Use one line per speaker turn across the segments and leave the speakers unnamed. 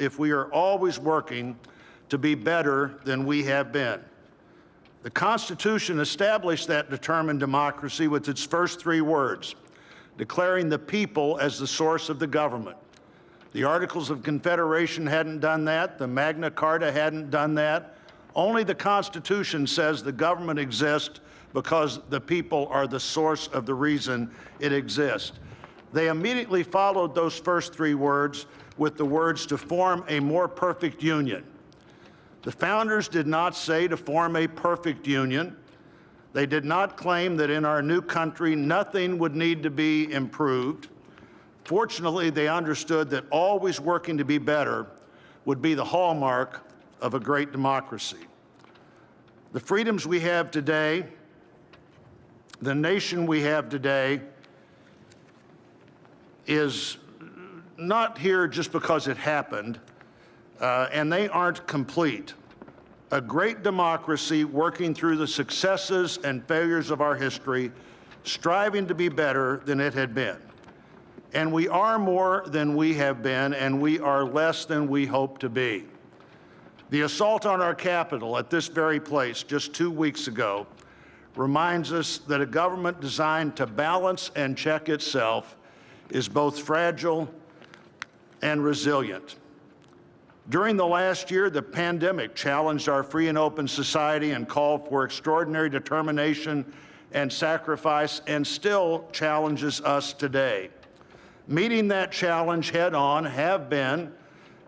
if we are always working to be better than we have been. The Constitution established that determined democracy with its first three words, declaring the people as the source of the government. The Articles of Confederation hadn't done that. The Magna Carta hadn't done that. Only the Constitution says the government exists because the people are the source of the reason it exists. They immediately followed those first three words with the words to form a more perfect union. The founders did not say to form a perfect union. They did not claim that in our new country nothing would need to be improved. Fortunately, they understood that always working to be better would be the hallmark of a great democracy. The freedoms we have today, the nation we have today, is not here just because it happened, and they aren't complete. A great democracy working through the successes and failures of our history, striving to be better than it had been. And we are more than we have been, and we are less than we hope to be. The assault on our Capitol at this very place just 2 weeks ago reminds us that a government designed to balance and check itself is both fragile and resilient. During the last year, the pandemic challenged our free and open society and called for extraordinary determination and sacrifice, and still challenges us today. Meeting that challenge head on have been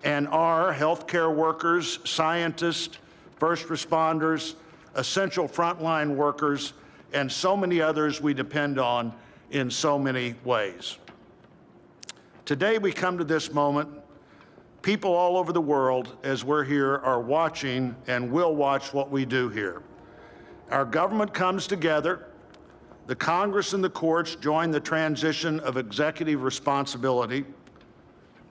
and are healthcare workers, scientists, first responders, essential frontline workers, and so many others we depend on in so many ways. Today we come to this moment, people all over the world, as we're here, are watching and will watch what we do here. Our government comes together. The Congress and the courts join the transition of executive responsibility.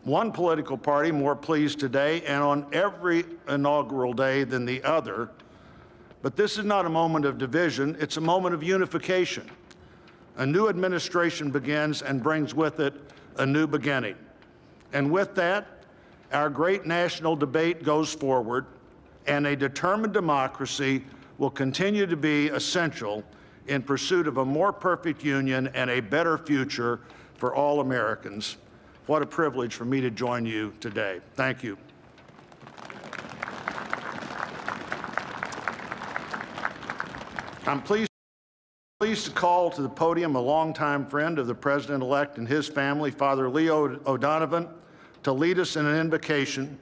One political party more pleased today and on every inaugural day than the other. But this is not a moment of division, it's a moment of unification. A new administration begins and brings with it a new beginning. And with that, our great national debate goes forward, and a determined democracy will continue to be essential in pursuit of a more perfect union and a better future for all Americans. What a privilege for me to join you today. Thank you. I'm pleased to call to the podium a longtime friend of the President-elect and his family, Father Leo O'Donovan, to lead us in an invocation.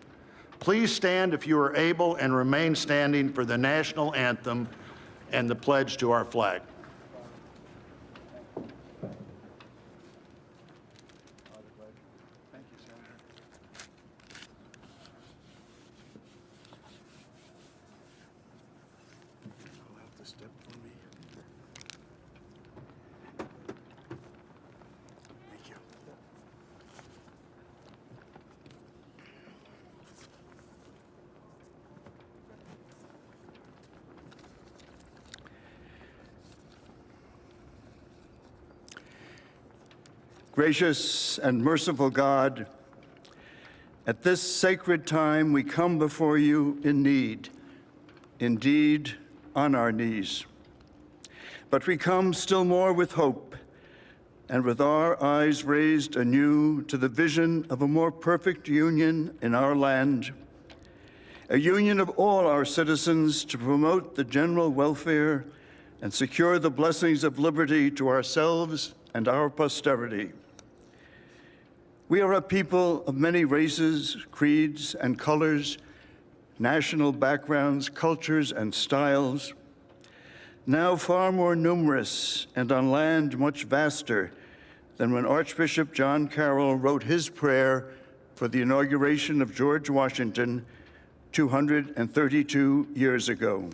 Please stand if you are able and remain standing for the national anthem and the pledge to our flag.
Gracious and merciful God, at this sacred time we come before you in need, indeed on our knees. But we come still more with hope and with our eyes raised anew to the vision of a more perfect union in our land, a union of all our citizens to promote the general welfare and secure the blessings of liberty to ourselves and our posterity. We are a people of many races, creeds, and colors, national backgrounds, cultures, and styles, now far more numerous and on land much vaster than when Archbishop John Carroll wrote his prayer for the inauguration of George Washington 232 years ago.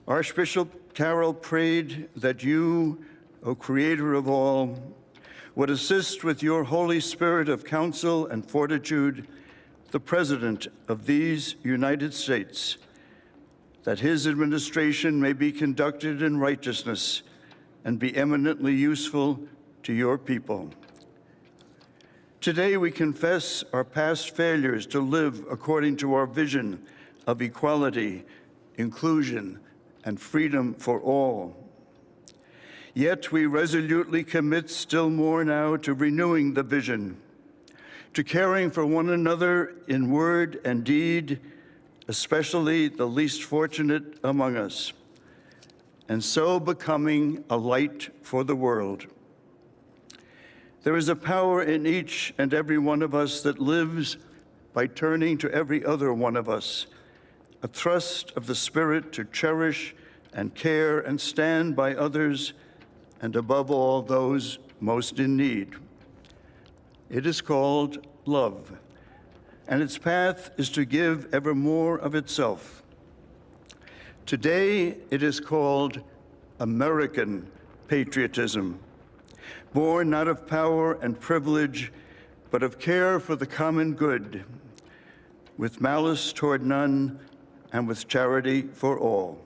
Archbishop Carroll prayed that you, O Creator of all, would assist with your Holy Spirit of counsel and fortitude the President of these United States, that his administration may be conducted in righteousness and be eminently useful to your people. Today we confess our past failures to live according to our vision of equality, inclusion, and freedom for all. Yet we resolutely commit still more now to renewing the vision, to caring for one another in word and deed, especially the least fortunate among us, and so becoming a light for the world. There is a power in each and every one of us that lives by turning to every other one of us, a thrust of the Spirit to cherish and care and stand by others, and above all, those most in need. It is called love, and its path is to give ever more of itself. Today, it is called American patriotism, born not of power and privilege, but of care for the common good, with malice toward none and with charity for all.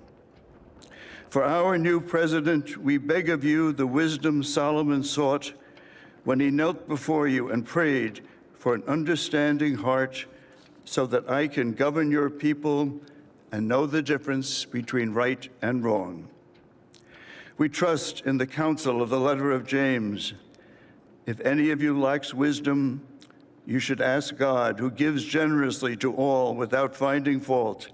For our new president, we beg of you the wisdom Solomon sought when he knelt before you and prayed for an understanding heart so that I can govern your people and know the difference between right and wrong. We trust in the counsel of the letter of James. If any of you lacks wisdom, you should ask God, who gives generously to all without finding fault,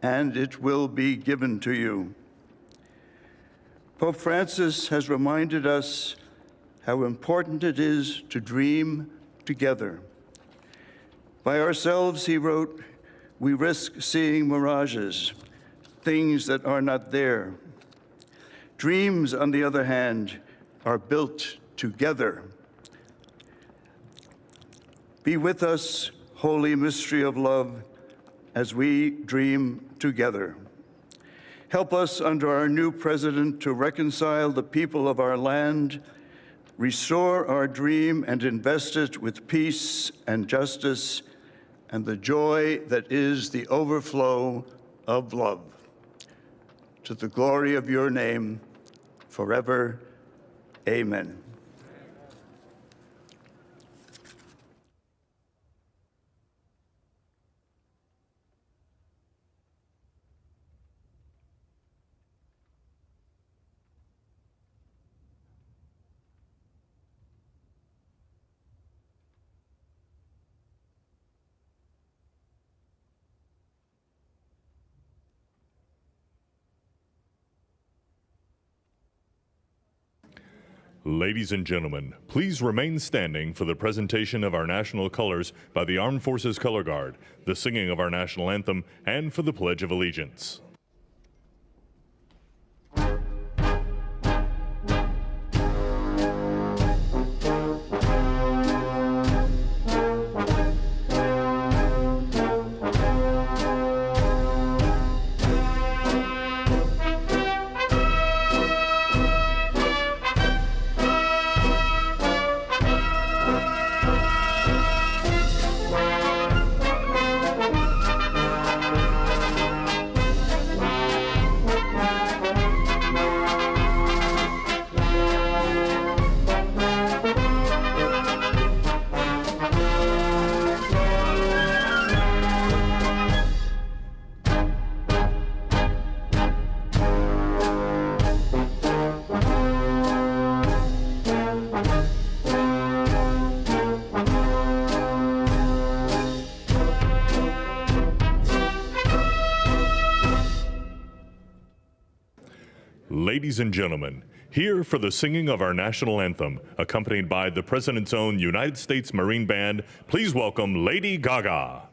and it will be given to you. Pope Francis has reminded us how important it is to dream together. By ourselves, he wrote, we risk seeing mirages, things that are not there. Dreams, on the other hand, are built together. Be with us, holy mystery of love, as we dream together. Help us under our new president to reconcile the people of our land, restore our dream and invest it with peace and justice and the joy that is the overflow of love. To the glory of your name, forever, amen.
Ladies and gentlemen, please remain standing for the presentation of our national colors by the Armed Forces Color Guard, the singing of our national anthem, and for the Pledge of Allegiance. Ladies and gentlemen, here for the singing of our national anthem, accompanied by the President's own United States Marine Band, please welcome Lady Gaga.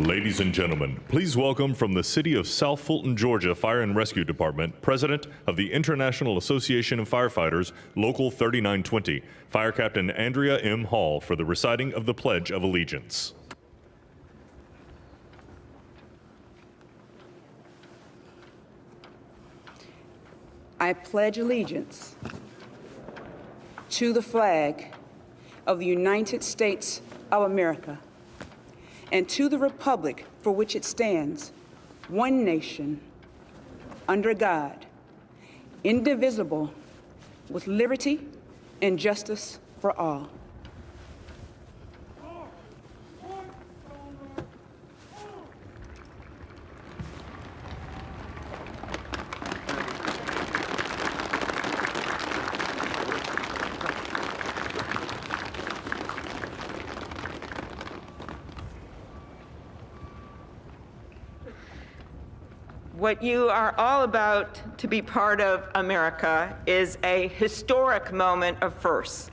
Ladies and gentlemen, please welcome from the City of South Fulton, Georgia Fire and Rescue Department, President of the International Association of Firefighters, Local 3920, Fire Captain Andrea M. Hall, for the reciting of the Pledge of Allegiance.
I pledge allegiance to the flag of the United States of America and to the republic for which it stands, one nation, under God, indivisible, with liberty and justice for all.
What you are all about to be part of, America, is a historic moment of firsts.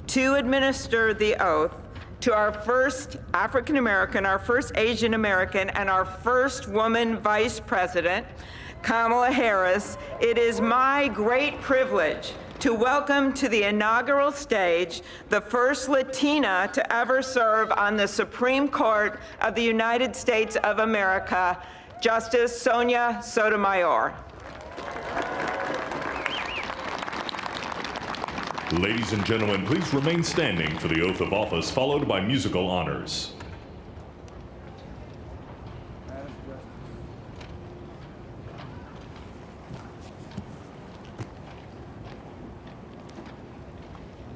To administer the oath to our first African American, our first Asian American, and our first woman vice president, Kamala Harris, it is my great privilege to welcome to the inaugural stage the first Latina to ever serve on the Supreme Court of the United States of America, Justice Sonia Sotomayor.
Ladies and gentlemen, please remain standing for the oath of office, followed by musical honors.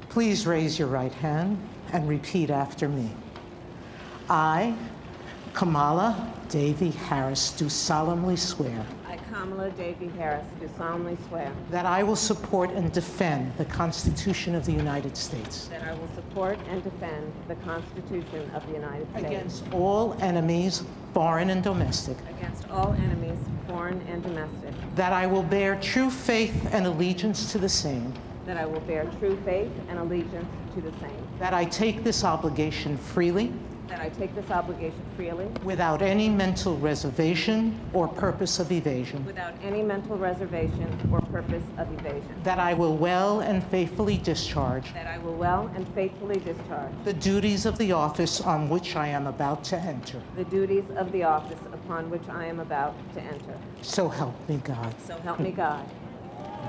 Please raise your right hand and repeat after me. I, Kamala Davy Harris, do solemnly swear
I, Kamala Davy Harris, do solemnly swear
that I will support and defend the Constitution of the United States
that I will support and defend the Constitution of the United States
against all enemies, foreign and domestic,
against all enemies, foreign and domestic,
that I will bear true faith and allegiance to the same,
that I will bear true faith and allegiance to the same,
that I take this obligation freely,
that I take this obligation freely,
without any mental reservation or purpose of evasion,
without any mental reservation or purpose of evasion,
that I will well and faithfully discharge
that I will well and faithfully discharge
the duties of the office on which I am about to enter.
the duties of the office upon which I am about to enter.
So help me God.
So help me God.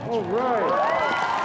All right.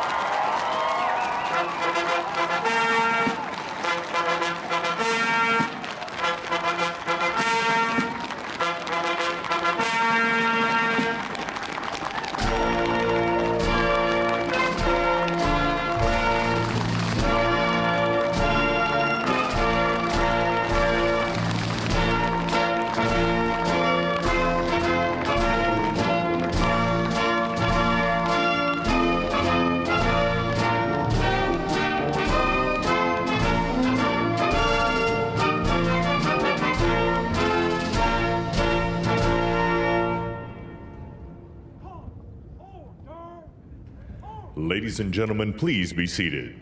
Ladies and gentlemen, please be seated.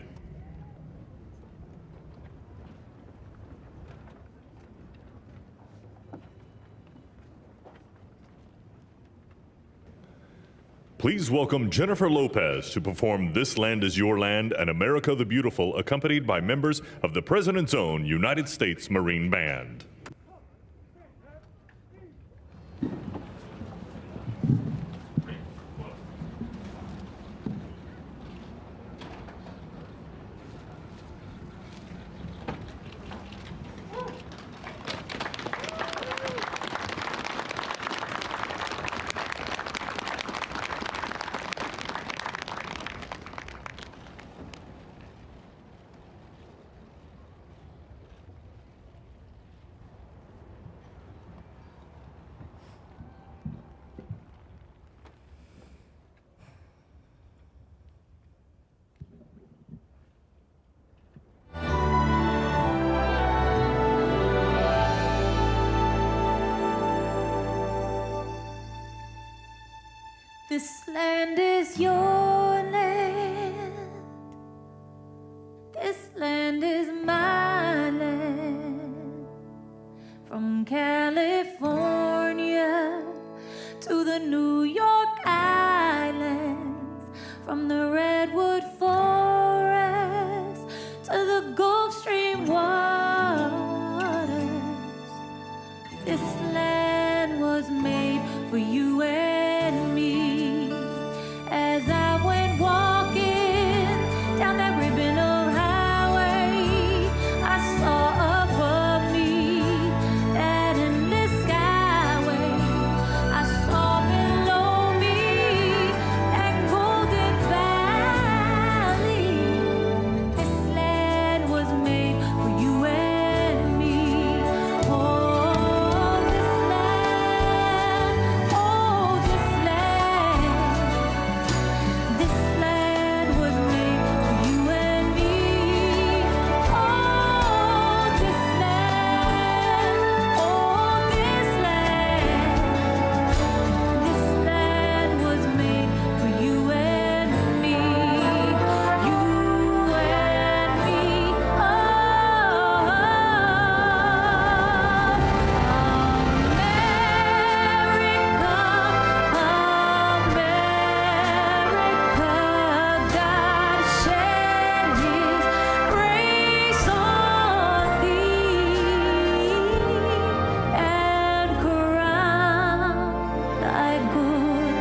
Please welcome Jennifer Lopez to perform This Land Is Your Land and America the Beautiful, accompanied by members of the President's own United States Marine Band.
This land is your land. This land is my land. From California the New York Islands, from the redwood forest to the Gulf Stream waters. This land was made for you and me. As I went walking down that ribbon of highway, I saw above me that endless skyway. I saw below me that golden valley. This land was made for you and me. Oh, this land, oh, this land. This land was made for you and me. Oh, this land, oh, this land. This land was made for you and me. You and me. America, God shed His grace on thee and crowned thy good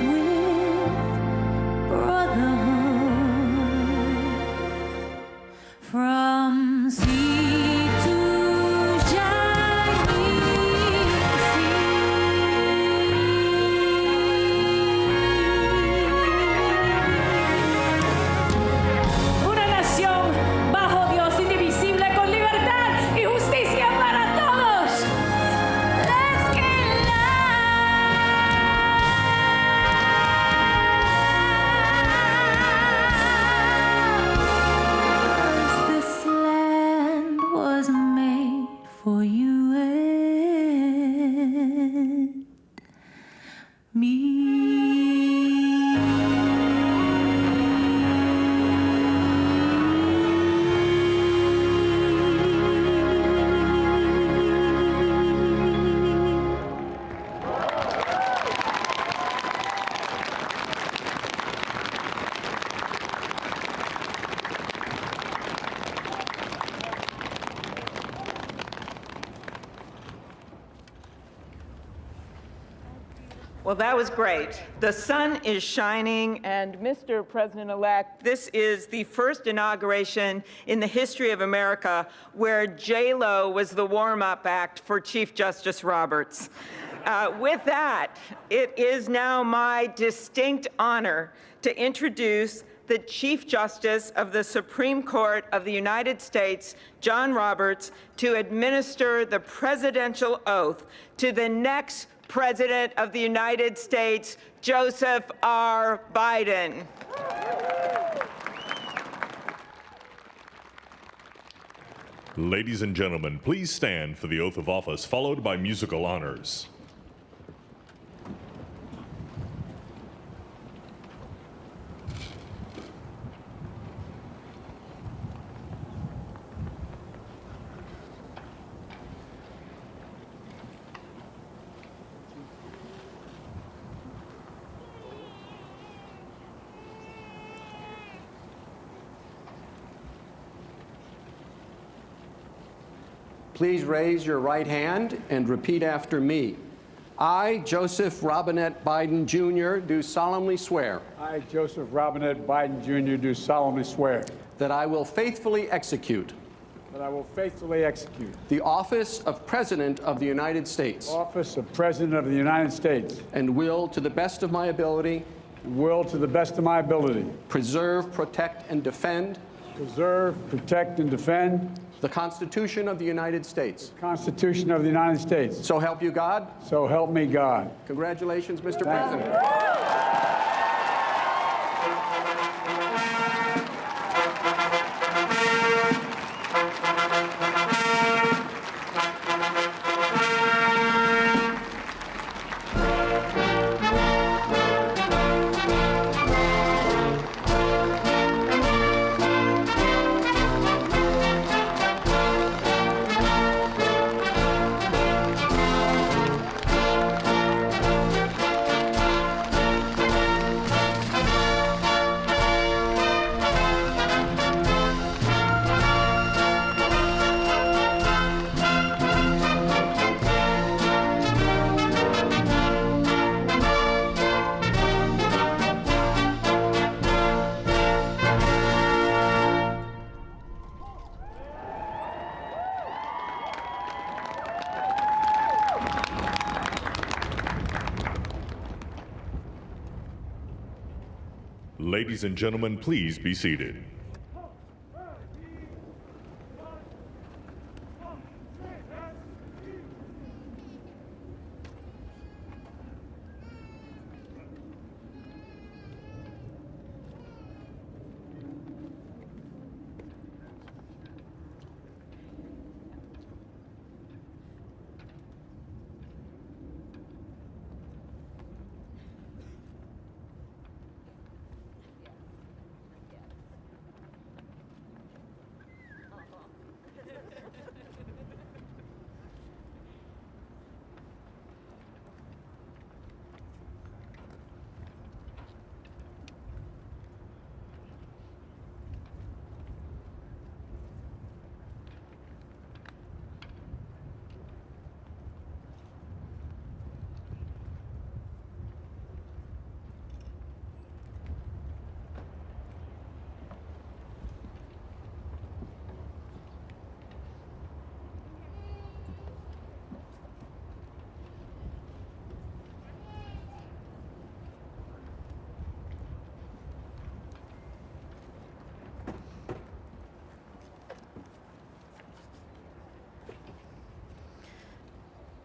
with brotherhood. From sea to shining sea. Una nación bajo Dios, indivisible, con libertad y justicia para todos. Let's get loud. This land was made for you and me.
Well, that was great. The sun is shining, and Mr. President-elect, this is the first inauguration in the history of America where J-Lo was the warm-up act for Chief Justice Roberts. With that, it is now my distinct honor to introduce the Chief Justice of the Supreme Court of the United States, John Roberts, to administer the presidential oath to the next President of the United States, Joseph R. Biden.
Ladies and gentlemen, please stand for the oath of office, followed by musical honors.
Please raise your right hand and repeat after me. I, Joseph Robinette Biden, Jr., do solemnly swear
I, Joseph Robinette Biden, Jr., do solemnly swear
that I will faithfully execute
that I will faithfully execute
the office of President of the United States
the office of President of the United States
and will, to the best of my ability,
and will, to the best of my ability,
preserve, protect, and defend
preserve, protect, and defend
the Constitution of the United States.
the Constitution of the United States.
So help you God.
So help me God.
Congratulations, Mr.
Thank you.
President.
Ladies and gentlemen, please be seated.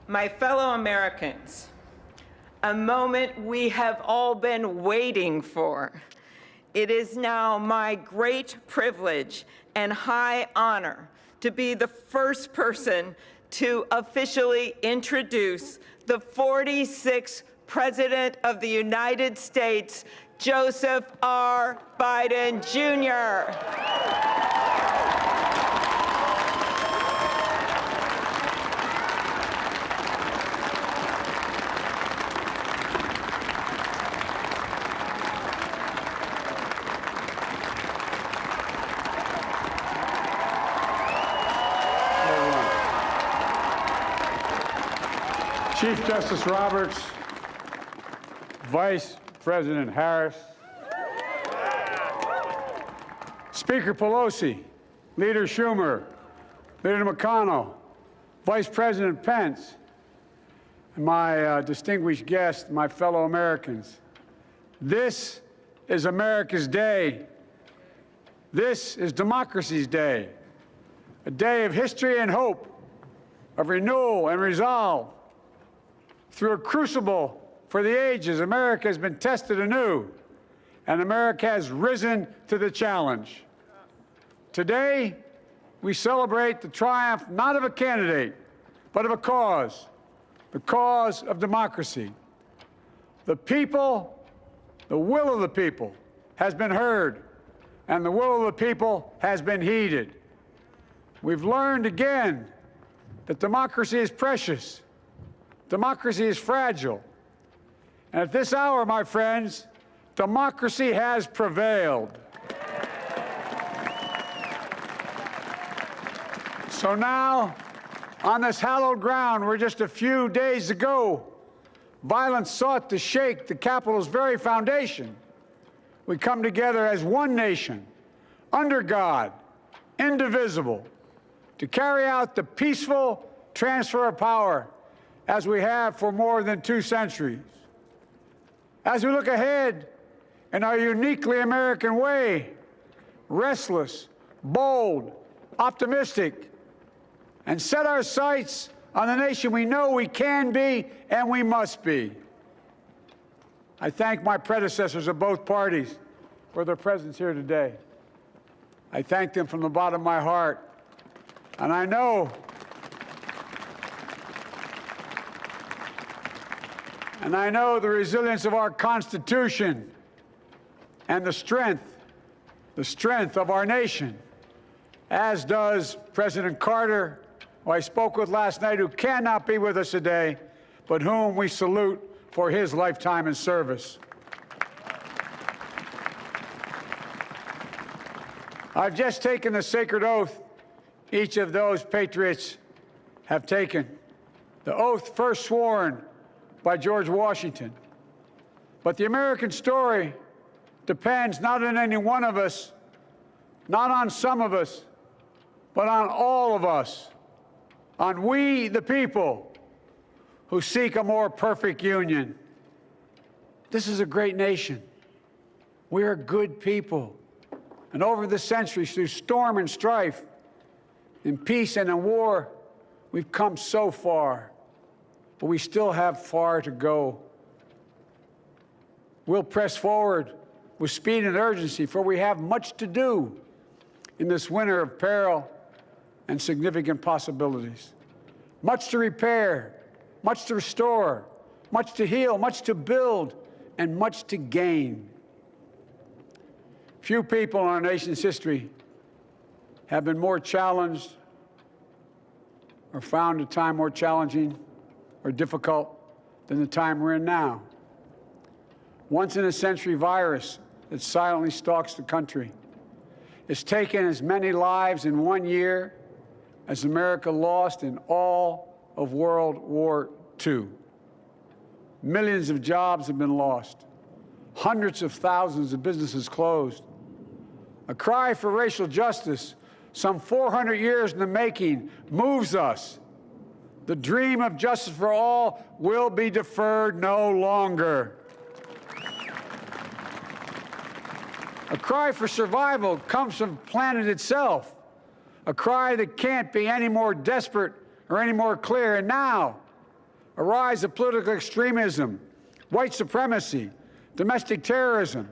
My fellow Americans, a moment we have all been waiting for. It is now my great privilege and high honor to be the first person to officially introduce the 46th President of the United States, Joseph R. Biden, Jr.
Chief Justice Roberts, Vice President Harris, Speaker Pelosi, Leader Schumer, Leader McConnell, Vice President Pence, and my distinguished guests, my fellow Americans. This is America's day. This is democracy's day, a day of history and hope, of renewal and resolve. Through a crucible for the ages, America has been tested anew, and America has risen to the challenge. Today, we celebrate the triumph not of a candidate, but of a cause, the cause of democracy. The people, the will of the people has been heard, and the will of the people has been heeded. We've learned again that democracy is precious. Democracy is fragile. And at this hour, my friends, democracy has prevailed. So now, on this hallowed ground where just a few days ago, violence sought to shake the Capitol's very foundation, we come together as one nation, under God, indivisible, to carry out the peaceful transfer of power as we have for more than 2 centuries. As we look ahead in our uniquely American way, restless, bold, optimistic, and set our sights on the nation we know we can be and we must be. I thank my predecessors of both parties for their presence here today. I thank them from the bottom of my heart. And I know the resilience of our Constitution and the strength of our nation, as does President Carter, who I spoke with last night, who cannot be with us today, but whom we salute for his lifetime in service. I've just taken the sacred oath each of those patriots have taken, the oath first sworn by George Washington. But the American story depends not on any one of us, not on some of us, but on all of us, on we, the people, who seek a more perfect union. This is a great nation, We are good people. And over the centuries, through storm and strife, in peace and in war, we've come so far. But we still have far to go. We'll press forward with speed and urgency, for we have much to do in this winter of peril and significant possibilities. Much to repair, much to restore, much to heal, much to build, and much to gain. Few people in our nation's history have been more challenged or found a time more challenging or difficult than the time we're in now. Once-in-a-century virus that silently stalks the country has taken as many lives in 1 year as America lost in all of World War II. Millions of jobs have been lost. Hundreds of thousands of businesses closed. A cry for racial justice, some 400 years in the making, moves us. The dream of justice for all will be deferred no longer. A cry for survival comes from the planet itself, a cry that can't be any more desperate or any more clear. And now, a rise of political extremism, white supremacy, domestic terrorism,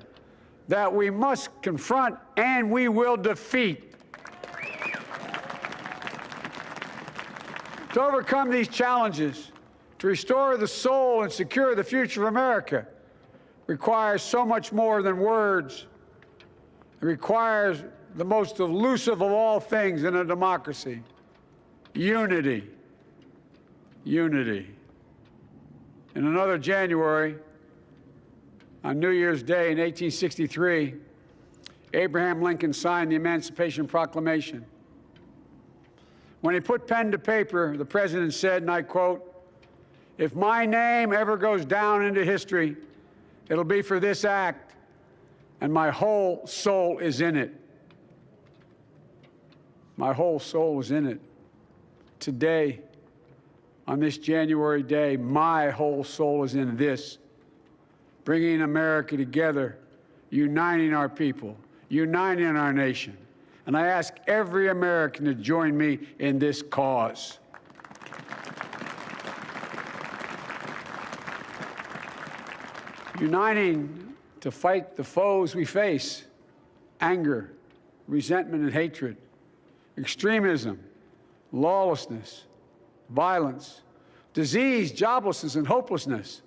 that we must confront and we will defeat. To overcome these challenges, to restore the soul and secure the future of America, requires so much more than words. It requires the most elusive of all things in a democracy: unity. Unity. In another January, on New Year's Day in 1863, Abraham Lincoln signed the Emancipation Proclamation. When he put pen to paper, the president said, and I quote, "If my name ever goes down into history, it'll be for this act, and my whole soul is in it." My whole soul is in it. Today, on this January day, my whole soul is in this, bringing America together, uniting our people, uniting our nation. And I ask every American to join me in this cause. Uniting to fight the foes we face: anger, resentment and hatred, extremism, lawlessness, violence, disease, joblessness, and hopelessness.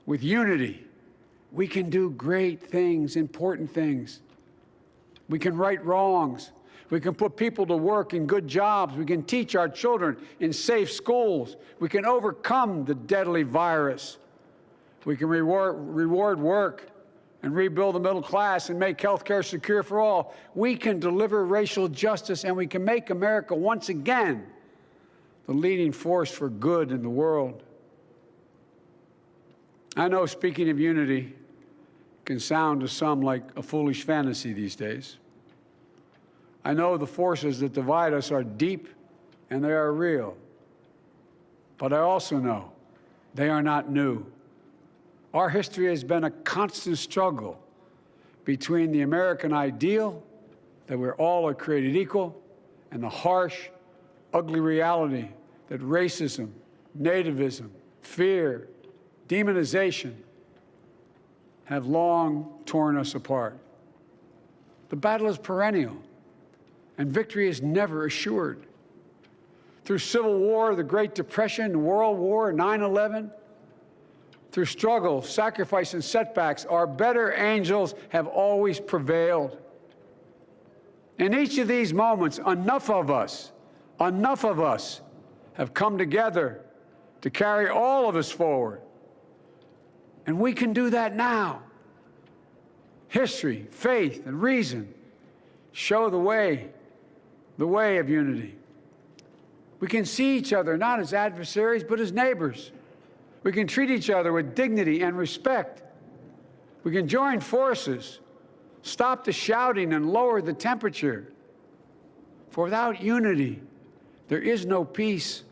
With unity, we can do great things, important things. We can right wrongs. We can put people to work in good jobs. We can teach our children in safe schools. We can overcome the deadly virus. We can reward work and rebuild the middle class and make health care secure for all. We can deliver racial justice, and we can make America once again the leading force for good in the world. I know speaking of unity can sound to some like a foolish fantasy these days. I know the forces that divide us are deep and they are real. But I also know they are not new. Our history has been a constant struggle between the American ideal that we're all created equal and the harsh, ugly reality that racism, nativism, fear, demonization have long torn us apart. The battle is perennial, and victory is never assured. Through Civil War, the Great Depression, World War, 9/11, through struggle, sacrifice, and setbacks, our better angels have always prevailed. In each of these moments, enough of us have come together to carry all of us forward. And we can do that now. History, faith, and reason show the way of unity. We can see each other not as adversaries, but as neighbors. We can treat each other with dignity and respect. We can join forces, stop the shouting, and lower the temperature. For without unity, there is no peace,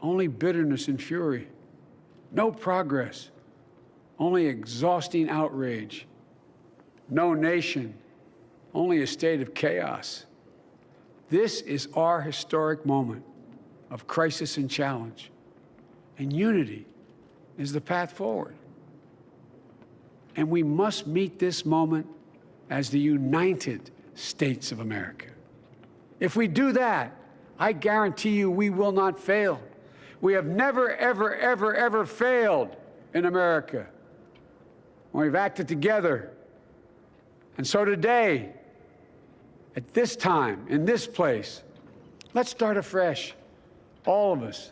only bitterness and fury. No progress, only exhausting outrage. no nation, only a state of chaos. This is our historic moment of crisis and challenge, and unity is the path forward. And we must meet this moment as the United States of America. If we do that, I guarantee you we will not fail. We have never, ever, ever, ever failed in America when we've acted together. And so today, at this time, in this place, let's start afresh, all of us.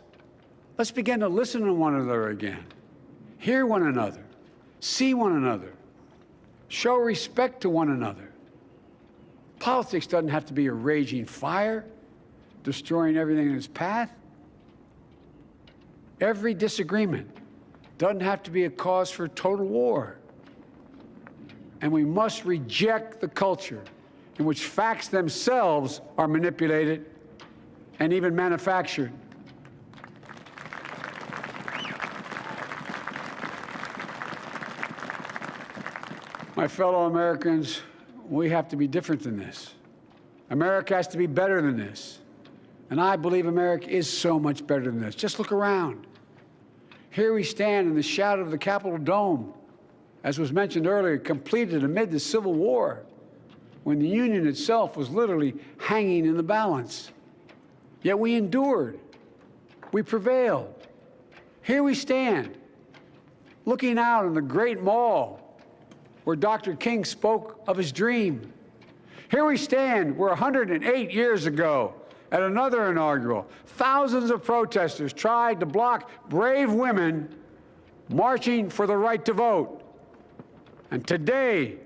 Let's begin to listen to one another again, hear one another, see one another, show respect to one another. Politics doesn't have to be a raging fire, destroying everything in its path. Every disagreement doesn't have to be a cause for total war. And we must reject the culture in which facts themselves are manipulated and even manufactured. My fellow Americans, we have to be different than this. America has to be better than this. And I believe America is so much better than this. Just look around. Here we stand in the shadow of the Capitol Dome, as was mentioned earlier, completed amid the Civil War, when the Union itself was literally hanging in the balance. Yet we endured. We prevailed. Here we stand, looking out on the great mall where Dr. King spoke of his dream. Here we stand where 108 years ago, at another inaugural, thousands of protesters tried to block brave women marching for the right to vote. And today,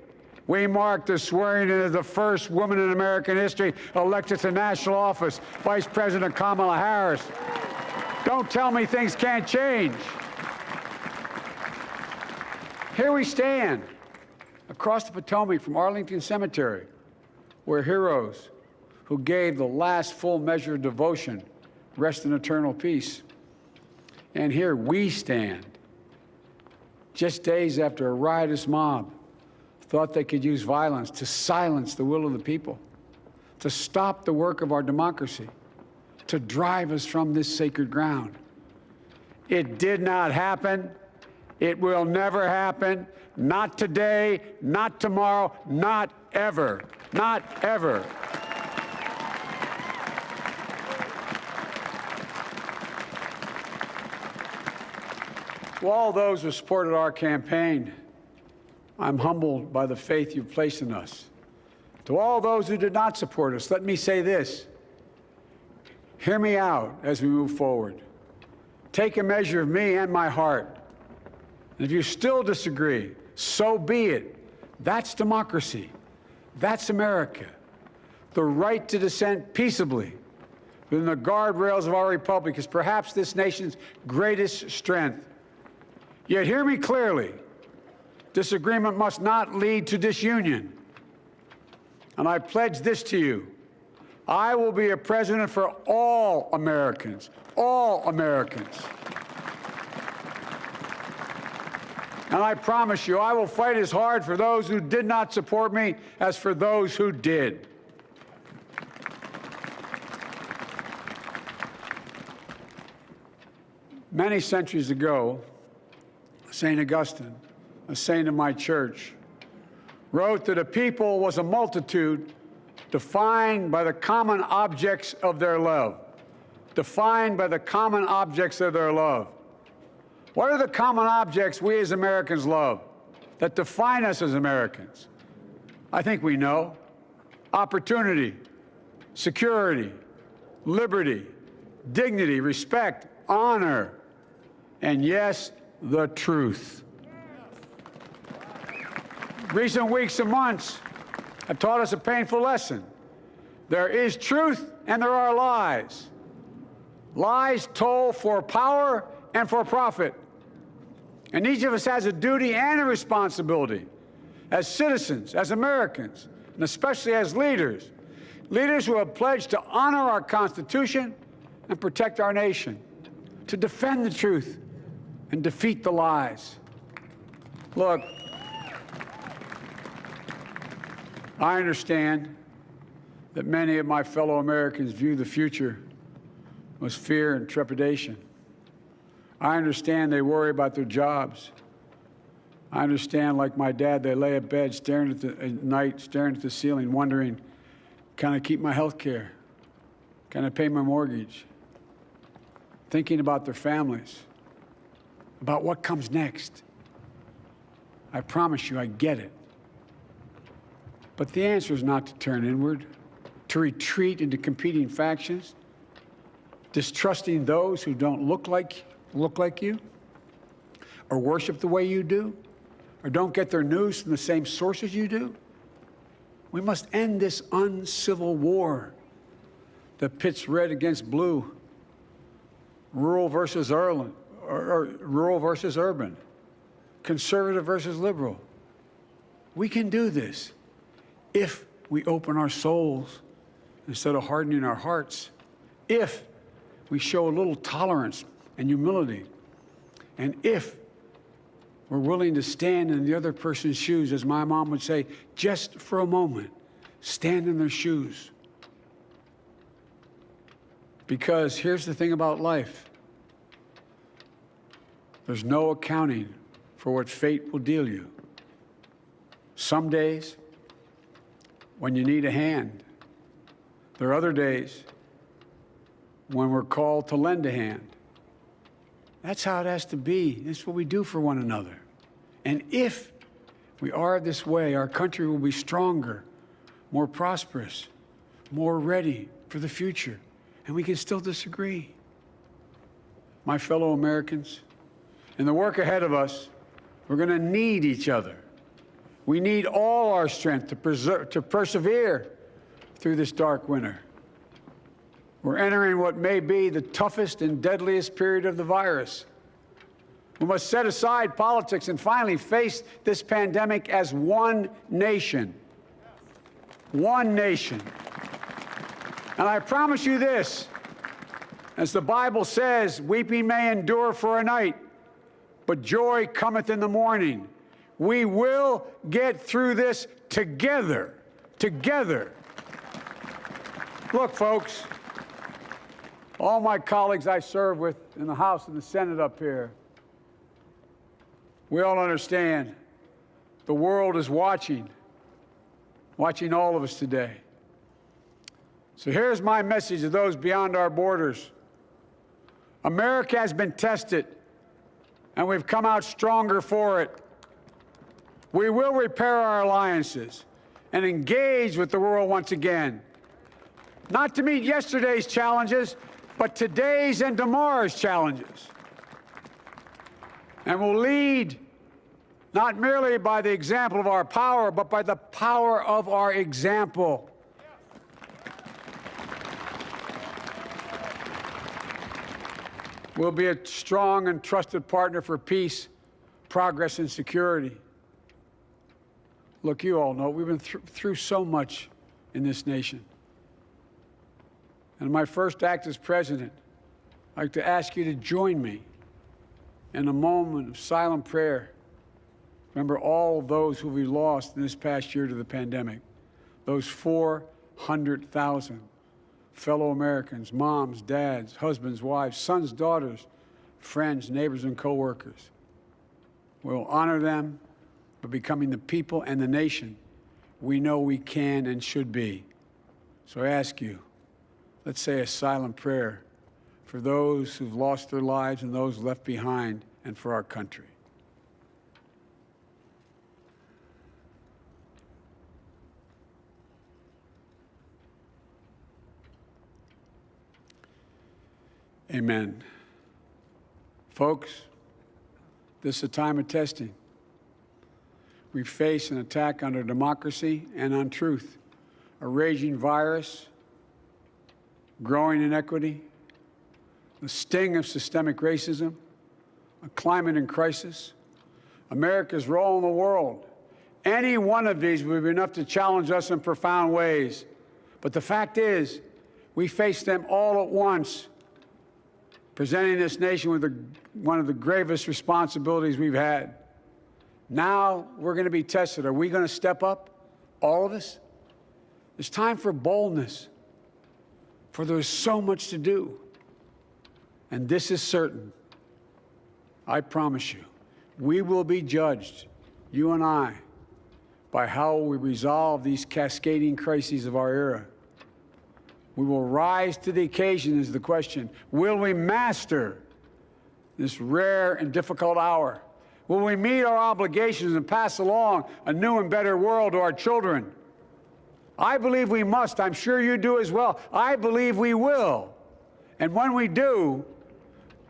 we mark the swearing in of the first woman in American history elected to national office, Vice President Kamala Harris. Don't tell me things can't change. Here we stand across the Potomac from Arlington Cemetery, where heroes who gave the last full measure of devotion rest in eternal peace. And here we stand, just days after a riotous mob thought they could use violence to silence the will of the people, to stop the work of our democracy, to drive us from this sacred ground. It did not happen. It will never happen. Not today, not tomorrow, not ever. Not ever. To all those who supported our campaign, I'm humbled by the faith you've placed in us. To all those who did not support us, let me say this. Hear me out as we move forward. Take a measure of me and my heart. And if you still disagree, so be it. That's democracy. That's America. The right to dissent peaceably within the guardrails of our republic is perhaps this nation's greatest strength. Yet hear me clearly. Disagreement must not lead to disunion. And I pledge this to you. I will be a president for all Americans. All Americans. And I promise you, I will fight as hard for those who did not support me as for those who did. Many centuries ago, St. Augustine, a saint of my church, wrote that a people was a multitude defined by the common objects of their love. Defined by the common objects of their love. What are the common objects we as Americans love that define us as Americans? I think we know. Opportunity, security, liberty, dignity, respect, honor, and yes, the truth. Recent weeks and months have taught us a painful lesson. There is truth and there are lies. Lies told for power and for profit. And each of us has a duty and a responsibility as citizens, as Americans, and especially as leaders. Leaders who have pledged to honor our Constitution and protect our nation, to defend the truth and defeat the lies. Look, I understand that many of my fellow Americans view the future with fear and trepidation. I understand they worry about their jobs. I understand, like my dad, they lay at bed at night, staring at the ceiling, wondering, can I keep my health care? Can I pay my mortgage? Thinking about their families, about what comes next. I promise you, I get it. But the answer is not to turn inward, to retreat into competing factions, distrusting those who don't look like you, or worship the way you do, or don't get their news from the same sources you do. We must end this uncivil war that pits red against blue, rural versus urban, conservative versus liberal. We can do this if we open our souls instead of hardening our hearts, if we show a little tolerance and humility, and if we're willing to stand in the other person's shoes, as my mom would say, just for a moment, stand in their shoes. Because here's the thing about life. There's no accounting for what fate will deal you. Some days, when you need a hand. There are other days when we're called to lend a hand. That's how it has to be. That's what we do for one another. And if we are this way, our country will be stronger, more prosperous, more ready for the future. And we can still disagree. My fellow Americans, in the work ahead of us, we're going to need each other. We need all our strength to persevere through this dark winter. We're entering what may be the toughest and deadliest period of the virus. We must set aside politics and finally face this pandemic as one nation. One nation. And I promise you this, as the Bible says, weeping may endure for a night, but joy cometh in the morning. We will get through this together. Together. Look, folks, all my colleagues I serve with in the House and the Senate up here, we all understand the world is watching all of us today. So here's my message to those beyond our borders. America has been tested, and we've come out stronger for it. We will repair our alliances and engage with the world once again, not to meet yesterday's challenges, but today's and tomorrow's challenges. And we'll lead not merely by the example of our power, but by the power of our example. We'll be a strong and trusted partner for peace, progress, and security. Look, you all know we've been through so much in this nation. And in my first act as president, I'd like to ask you to join me in a moment of silent prayer. Remember all of those who we lost in this past year to the pandemic. Those 400,000 fellow Americans, moms, dads, husbands, wives, sons, daughters, friends, neighbors, and coworkers. We'll honor them by becoming the people and the nation we know we can and should be. So I ask you, let's say a silent prayer for those who've lost their lives and those left behind, and for our country. Amen. Folks, this is a time of testing. We face an attack on our democracy and on truth, a raging virus, growing inequity, the sting of systemic racism, a climate in crisis, America's role in the world. Any one of these would be enough to challenge us in profound ways. But the fact is, we face them all at once, presenting this nation with one of the gravest responsibilities we've had. Now we're going to be tested. Are we going to step up all of us. It's time for boldness, for there's so much to do. And this is certain. I promise you, we will be judged, you and I, by how we resolve these cascading crises of our era. We will rise to the occasion is the question. Will we master this rare and difficult hour? Will we meet our obligations and pass along a new and better world to our children? I believe we must. I'm sure you do as well. I believe we will. And when we do,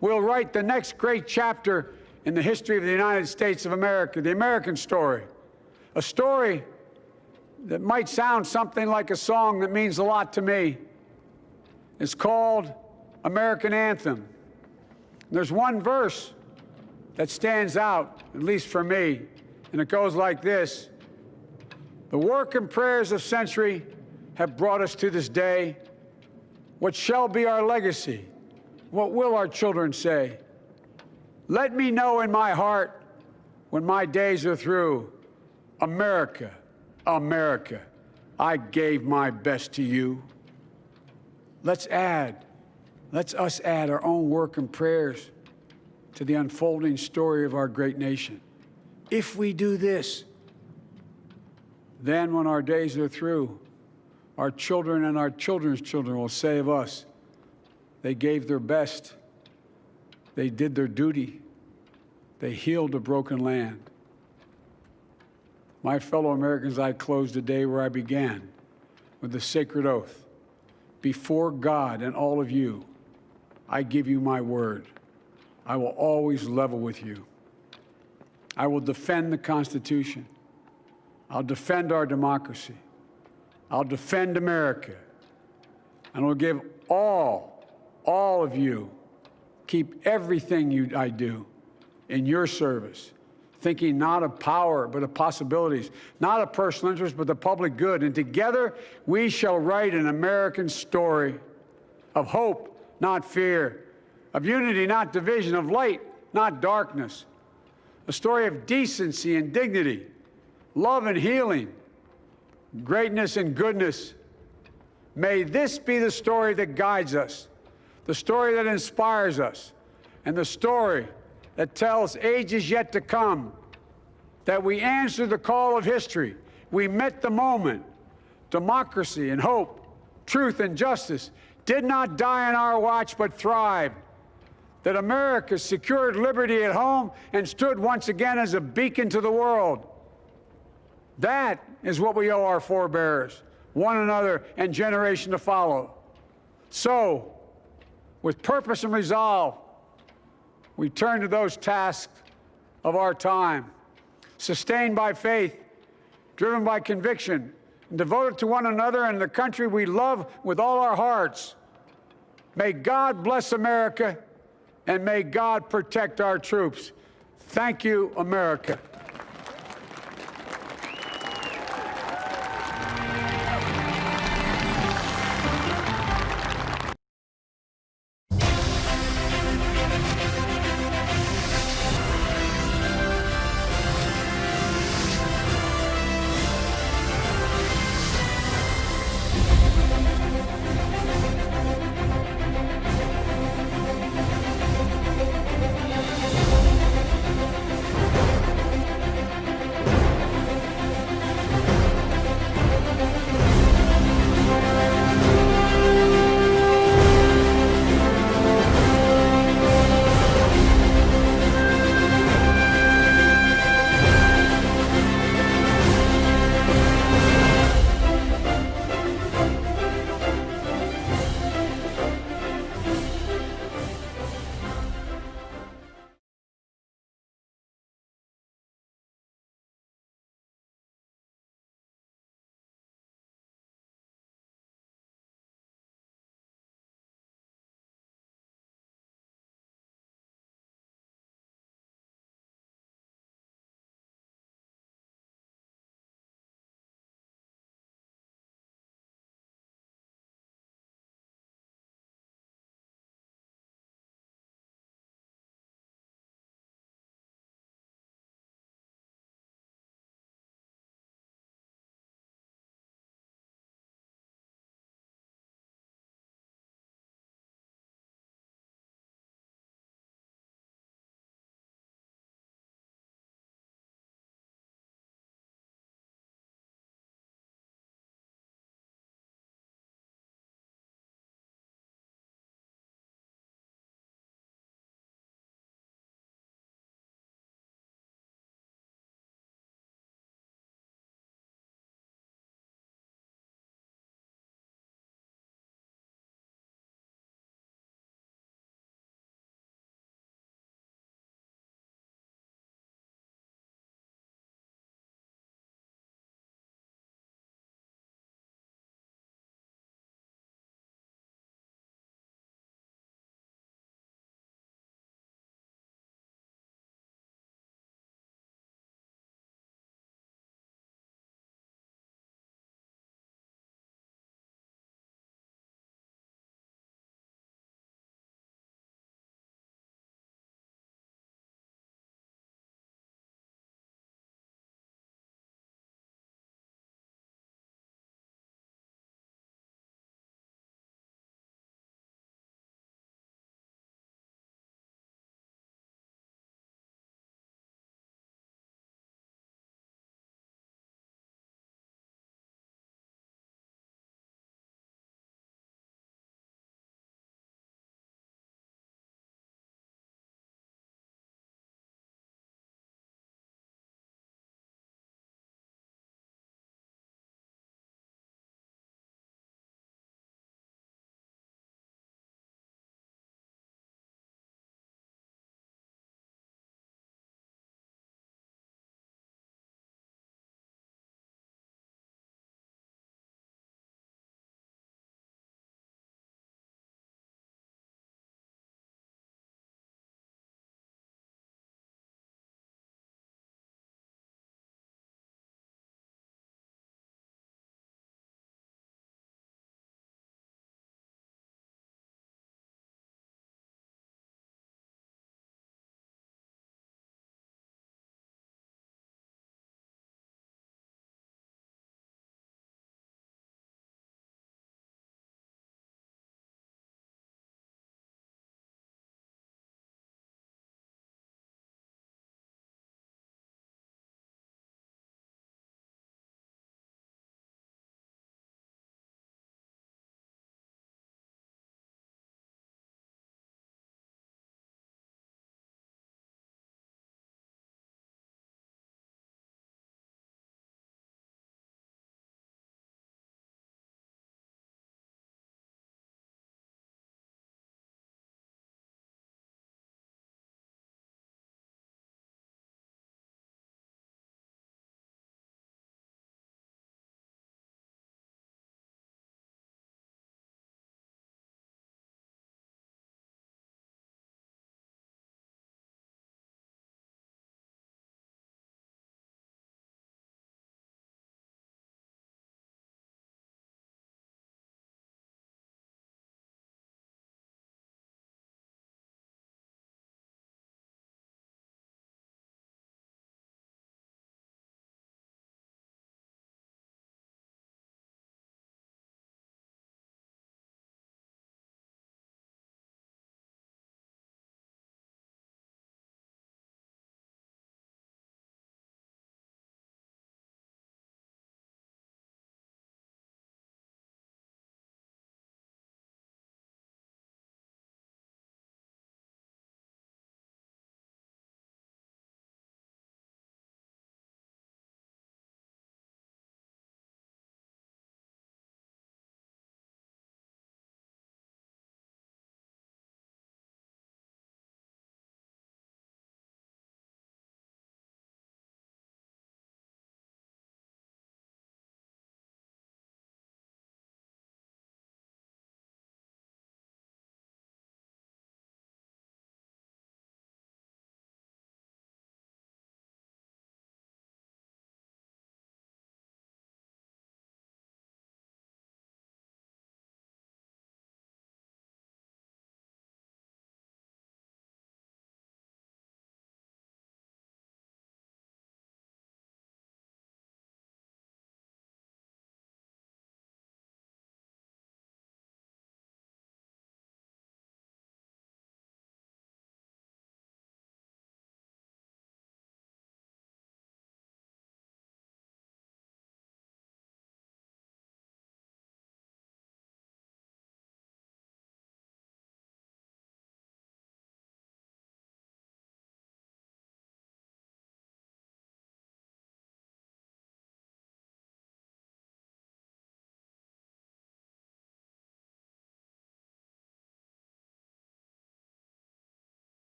we'll write the next great chapter in the history of the United States of America, the American story. A story that might sound something like a song that means a lot to me. It's called American Anthem. There's one verse that stands out, at least for me, and it goes like this. The work and prayers of century have brought us to this day. What shall be our legacy? What will our children say? Let me know in my heart when my days are through, America, America, I gave my best to you. Let's us add our own work and prayers to the unfolding story of our great nation. If we do this, then when our days are through, our children and our children's children will say of us, they gave their best, they did their duty, they healed a broken land. My fellow Americans, I close the day where I began, with the sacred oath. Before God and all of you, I give you my word. I will always level with you. I will defend the Constitution. I'll defend our democracy. I'll defend America. And I'll give all of you, keep everything I do in your service, thinking not of power, but of possibilities, not of personal interest, but the public good. And together, we shall write an American story of hope, not fear, of unity, not division, of light, not darkness, a story of decency and dignity, love and healing, greatness and goodness. May this be the story that guides us, the story that inspires us, and the story that tells ages yet to come that we answered the call of history. We met the moment. Democracy and hope, truth and justice did not die on our watch, but thrived. That America secured liberty at home and stood once again as a beacon to the world. That is what we owe our forebears, one another, and generation to follow. So, with purpose and resolve, we turn to those tasks of our time, sustained by faith, driven by conviction, and devoted to one another and the country we love with all our hearts. May God bless America, and may God protect our troops. Thank you, America.